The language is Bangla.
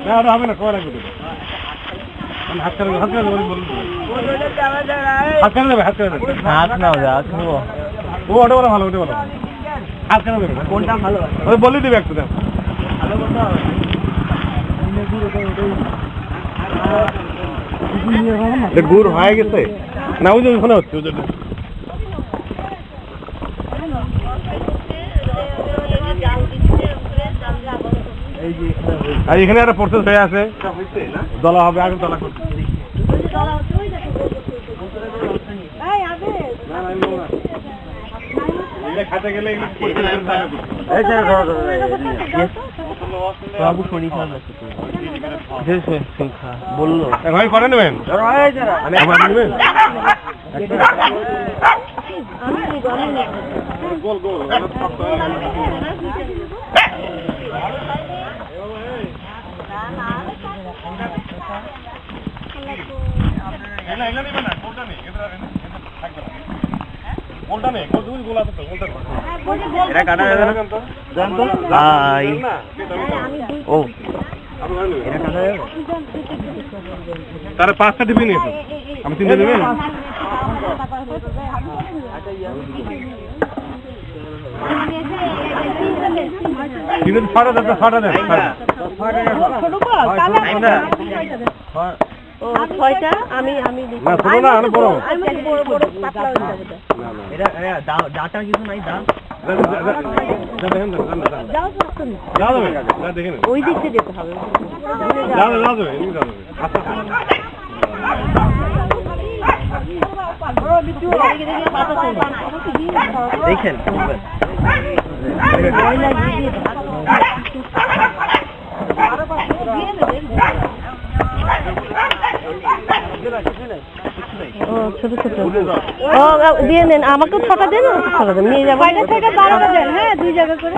না ওটা হবে না, কয় লাগবে হাত করে হাত করে বলুন হাত করে দেবে হাত করে দেবে হাত নাও যা খাবো ও ওটা বলো ভালো, ওটা বলো হাত করে দেবে কোনটা ভালো ওই বলে দিবে একটু দেখ ভালো করতে হবে গুড় হয়ে গেছে না, ওই যে ওখানে হচ্ছে ওই জন্য। আর এখানে একটা প্রসেস হয়ে আছে, দলা হবে আগে দলা করতে খাতে গেলে বাবু শরীর বললো ভাই করে নেবেন নেবেন গোল গোল তারা 5টা টিভি নিয়েছে, আমি 3টে দেবেন ছটা দেন আমি না ছোট না অনেক বড় ডাটা কিছু নাই দাম ওই দিক দিয়ে যেতে হবে দেখেন ছোট ছোট ও দিয়ে নেন, আমাকেও 6টা দেন, 6টা দেন নিয়ে যাবো। 2 জায়গা করে।